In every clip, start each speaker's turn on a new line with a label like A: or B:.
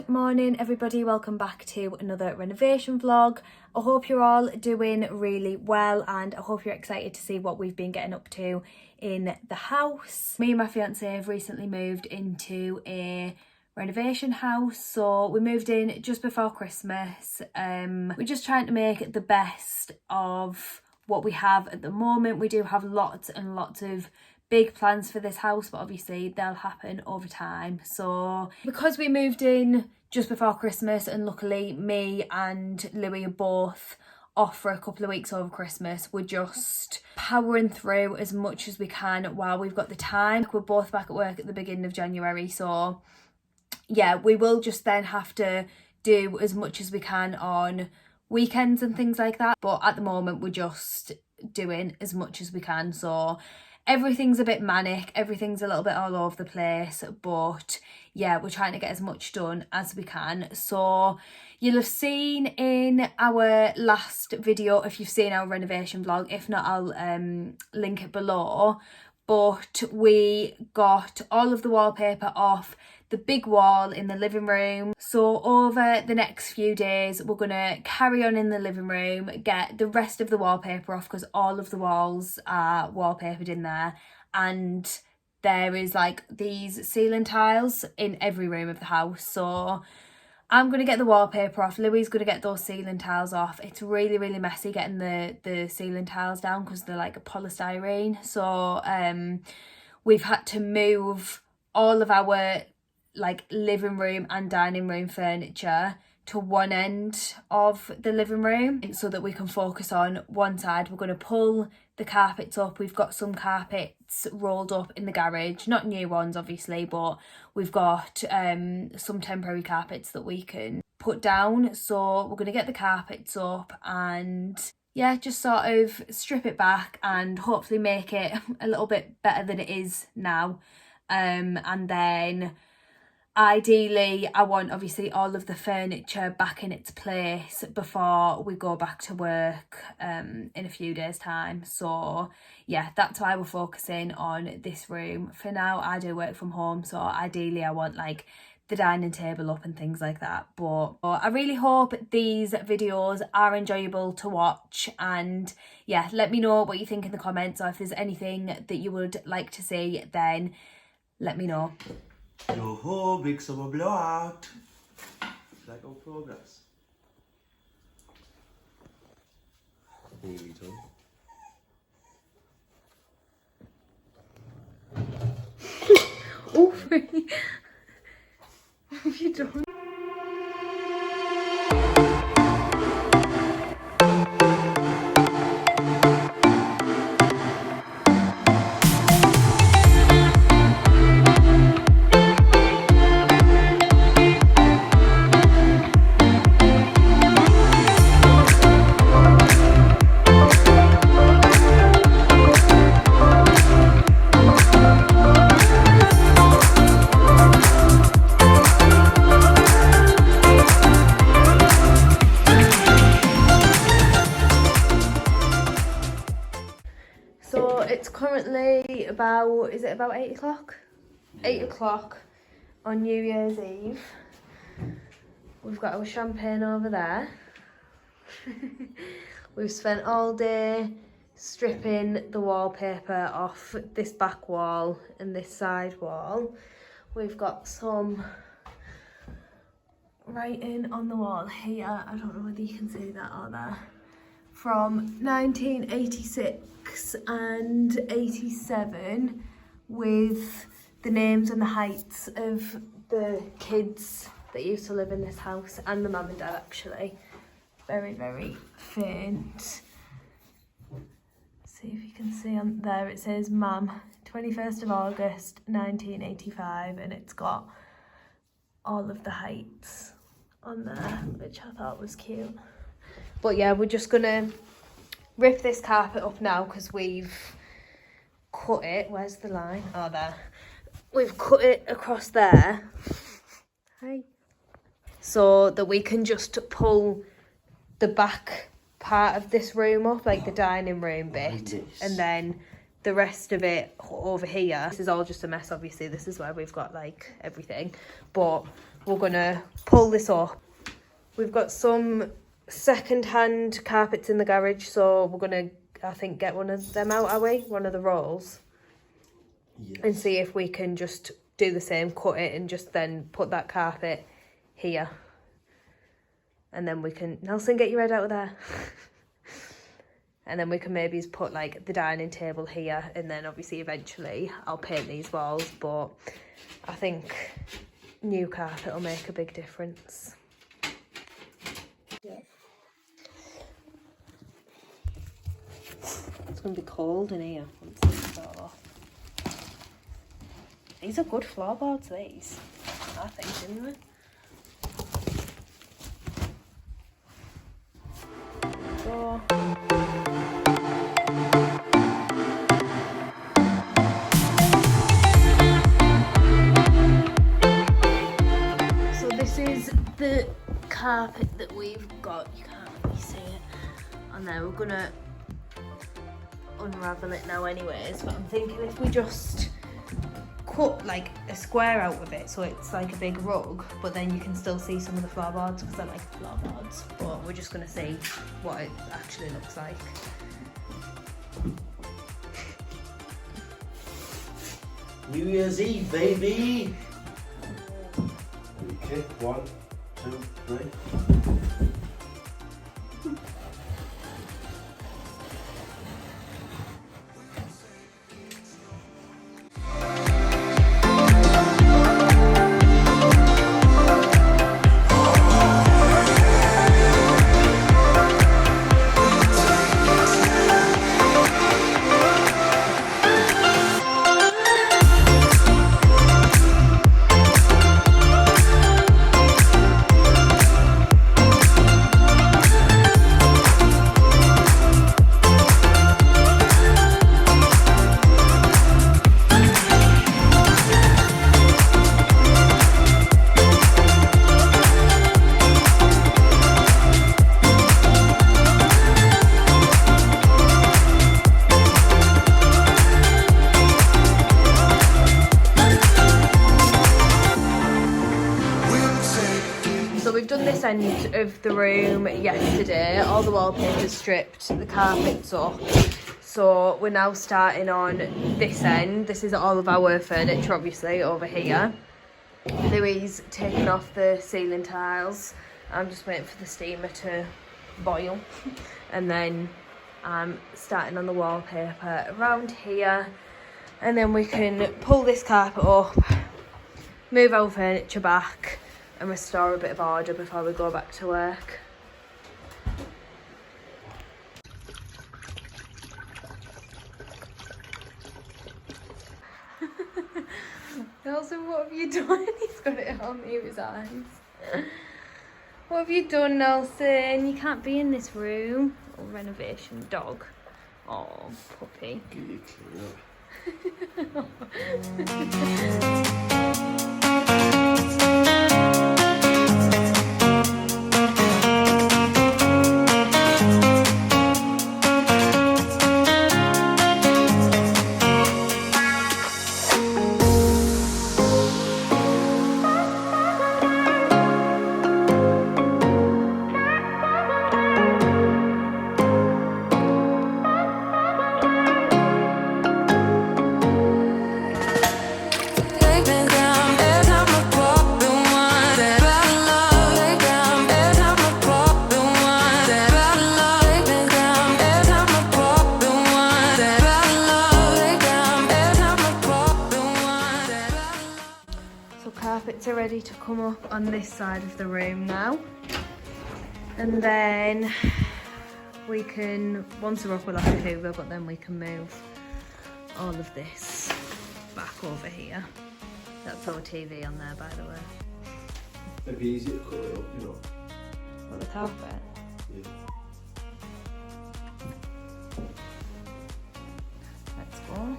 A: Good morning everybody, welcome back to another renovation vlog. I hope you're all doing really well and I hope you're excited to see what we've been getting up to in the house. Me and my fiance have recently moved into a renovation house, so we moved in just before Christmas. We're just trying to make the best of what we have at the moment. We do have lots and lots of big plans for this house, but obviously they'll happen over time. So because we moved in just before Christmas and luckily me and Louis are both off for a couple of weeks over Christmas, we're just powering through as much as we can while we've got the time. We're both back at work at the beginning of January, so yeah, we will just then have to do as much as we can on weekends and things like that, but at the moment we're just doing as much as we can. So everything's a bit manic, everything's a little bit all over the place, but yeah, we're trying to get as much done as we can. So you'll have seen in our last video, if you've seen our renovation vlog, if not I'll link it below, but we got all of the wallpaper off the big wall in the living room. So over the next few days we're gonna carry on in the living room, get the rest of the wallpaper off because all of the walls are wallpapered in there, and there is like these ceiling tiles in every room of the house. So I'm gonna get the wallpaper off, Louis is gonna get those ceiling tiles off. It's really messy getting the ceiling tiles down because they're like a polystyrene. So we've had to move all of our like living room and dining room furniture to one end of the living room so that we can focus on one side. We're going to pull the carpets up. We've got some carpets rolled up in the garage, not new ones obviously, but we've got some temporary carpets that we can put down. So we're going to get the carpets up and yeah, just sort of strip it back and hopefully make it a little bit better than it is now. And then ideally I want obviously all of the furniture back in its place before we go back to work in a few days time. So yeah, that's why we're focusing on this room for now. I do work from home, so ideally I want like the dining table up and things like that. But I really hope these videos are enjoyable to watch, and yeah, let me know what you think in the comments, or if there's anything that you would like to see, then let me know.
B: Joho, big summer blowout. Like our progress. Nearly done.
A: Oh, what have you done? It's currently about, is it about 8 o'clock? 8 o'clock on New Year's Eve. We've got our champagne over there. We've spent all day stripping the wallpaper off this back wall and this side wall. We've got some writing on the wall here. I don't know whether you can see that or there. From 1986 and 87 with the names and the heights of the kids that used to live in this house and the mum and dad actually. Very faint. See if you can see on there, it says Mum, 21st of August 1985, and it's got all of the heights on there, which I thought was cute. But yeah, we're just gonna rip this carpet up now because we've cut it. Where's the line? Oh, there. We've cut it across there. Hi. So that we can just pull the back part of this room up, like the dining room bit, and then the rest of it over here. This is all just a mess, obviously. This is where we've got like everything, but we're gonna pull this up. We've got some second-hand carpets in the garage, so we're gonna, I think, get one of them out, are we? One of the rolls.
B: Yes.
A: And see if we can just do the same, cut it and just then put that carpet here. And then we can, Nelson, get your head out of there. And then we can maybe just put like the dining table here, and then obviously eventually I'll paint these walls, but I think new carpet will make a big difference. Yeah. It's going to be cold in here once this is off. These are good floorboards, these, I think, anyway. So this is the carpet that we've got. You can't really see it on there. We're gonna unravel it now anyways, but I'm thinking if we just cut like a square out of it so it's like a big rug, but then you can still see some of the floorboards because I like floorboards, but we're just gonna see what it actually looks like.
B: New Year's Eve, baby! Okay, 1, 2, 3.
A: End of the room yesterday. All the wallpaper's stripped, the carpet's up, so we're now starting on this end. This is all of our furniture obviously over here. Louis taking off the ceiling tiles. I'm just waiting for the steamer to boil and then I'm starting on the wallpaper around here, and then we can pull this carpet up, move our furniture back and restore a bit of order before we go back to work. Nelson, what have you done? He's got it on near his eyes. What have you done, Nelson? You can't be in this room. Oh, renovation dog. Oh, puppy.
B: Get you clean up.
A: Carpets are ready to come up on this side of the room now, and then we can, once they're up we'll have to hoover, but then we can move all of this back over here. That's our TV on there, by the way.
B: It'd be easy to cut it up, you know.
A: What, the carpet?
B: Yeah.
A: Let's go.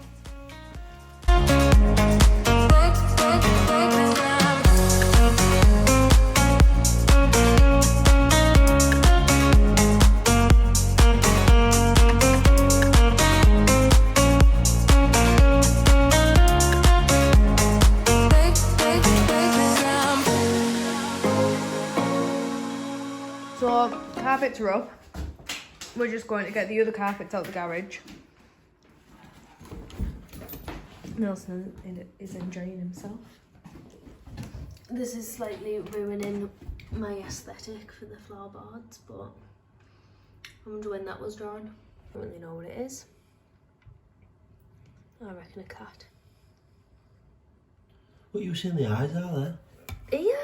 A: carpets are up. We're just going to get the other carpets out the garage. Nelson is enjoying himself. This is slightly ruining my aesthetic for the floorboards, but I wonder when that was drawn. I don't really know what it is. I reckon a cat.
B: What, you seeing the eyes are there?
A: Ear?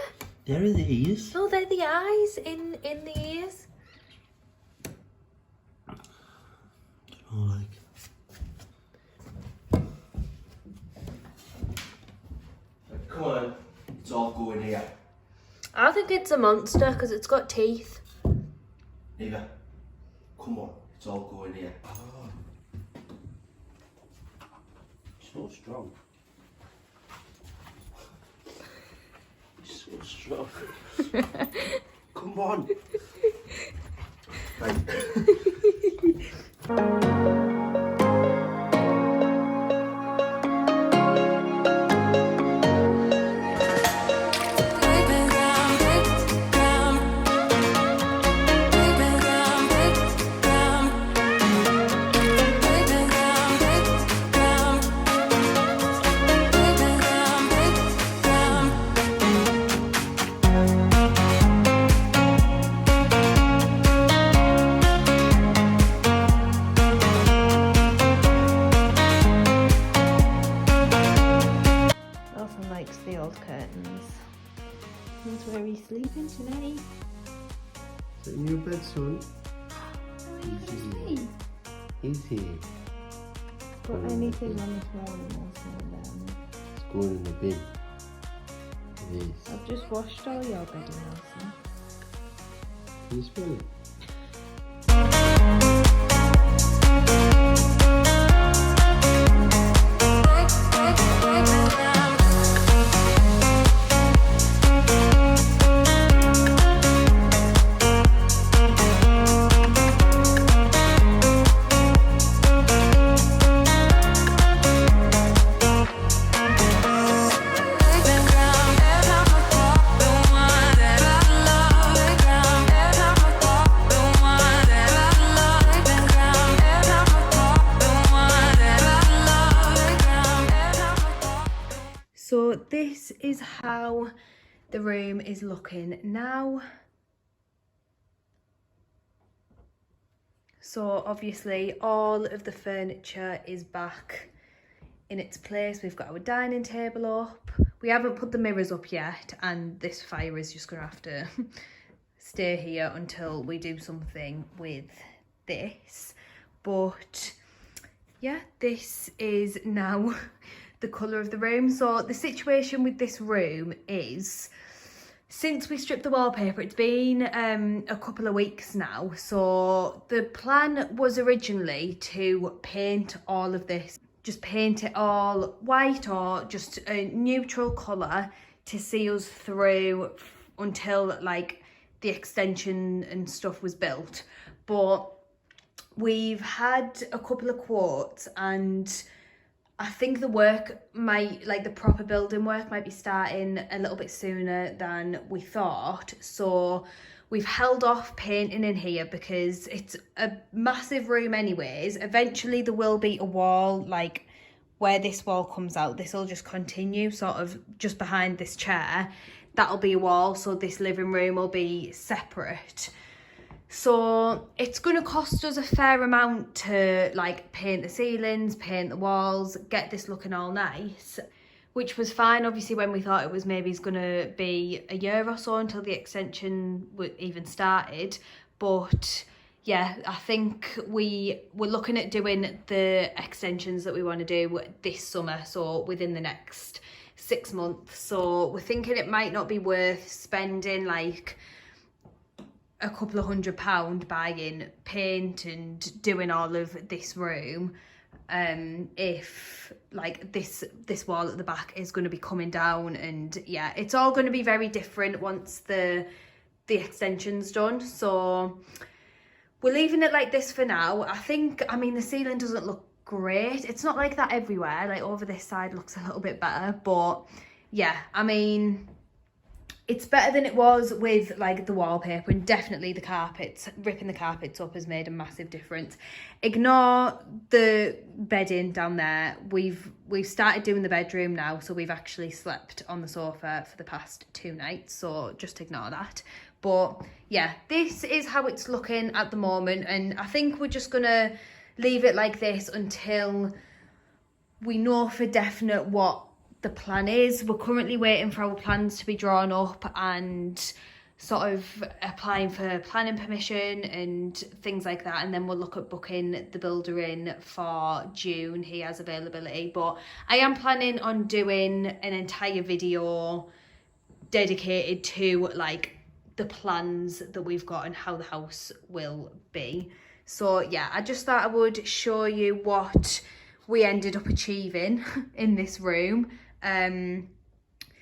B: They're in the ears.
A: No, they're the eyes in the ears.
B: Oh, like. Come on, it's all going here.
A: I think it's a monster because it's got teeth.
B: Eva, come on, it's all going here. Oh. So strong. So strong. Come on. Right.
A: The old curtains. That's where he's sleeping tonight.
B: Is it in your bed, son? Easy.
A: Put anything on this morning or something.
B: It's going in the bin. It is.
A: I've just washed all your bedding, Nelson.
B: Can you smell it?
A: So this is how the room is looking now. So obviously all of the furniture is back in its place. We've got our dining table up. We haven't put the mirrors up yet, and this fire is just gonna have to stay here until we do something with this. But yeah, this is now the colour of the room. So the situation with this room is, since we stripped the wallpaper, it's been a couple of weeks now. So the plan was originally to paint all of this, just paint it all white or just a neutral colour to see us through until like the extension and stuff was built. But we've had a couple of quotes, and I think the work might, like the proper building work might be starting a little bit sooner than we thought. So we've held off painting in here because it's a massive room anyways. Eventually there will be a wall, like where this wall comes out, this will just continue sort of just behind this chair. That'll be a wall, so this living room will be separate. So it's going to cost us a fair amount to like paint the ceilings, paint the walls, get this looking all nice, which was fine obviously when we thought it was maybe going to be a year or so until the extension even started. But yeah, I think we were looking at doing the extensions that we want to do this summer, so within the next 6 months. So we're thinking it might not be worth spending like a couple of £100 buying paint and doing all of this room if like this wall at the back is going to be coming down. And yeah, it's all going to be very different once the extension's done. So we're leaving it like this for now. I mean the ceiling doesn't look great. It's not like that everywhere, like over this side looks a little bit better, but yeah, I mean it's better than it was with like the wallpaper, and definitely the carpets. Ripping the carpets up has made a massive difference. Ignore the bedding down there. We've started doing the bedroom now, so we've actually slept on the sofa for the past 2 nights, so just ignore that. But yeah, this is how it's looking at the moment, and I think we're just gonna leave it like this until we know for definite what the plan is. We're currently waiting for our plans to be drawn up and sort of applying for planning permission and things like that, and then we'll look at booking the builder in for June. He has availability, but I am planning on doing an entire video dedicated to like the plans that we've got and how the house will be. So yeah, I just thought I would show you what we ended up achieving in this room.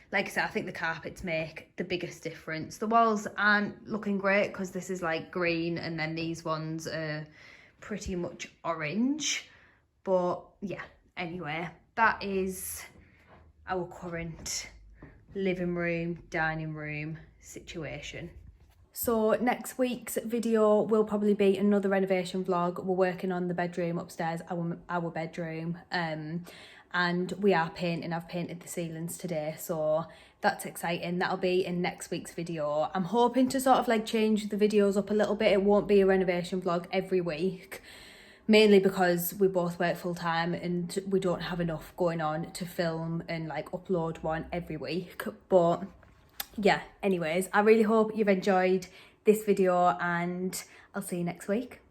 A: Like I said, I think the carpets make the biggest difference. The walls aren't looking great because this is like green, and then these ones are pretty much orange. But yeah, anyway, that is our current living room, dining room situation. So next week's video will probably be another renovation vlog. We're working on the bedroom upstairs, our bedroom, and we are painting. I've painted the ceilings today, so that's exciting. That'll be in next week's video. I'm hoping to sort of like change the videos up a little bit. It won't be a renovation vlog every week, mainly because we both work full time and we don't have enough going on to film and like upload one every week. But yeah, anyways, I really hope you've enjoyed this video, and I'll see you next week.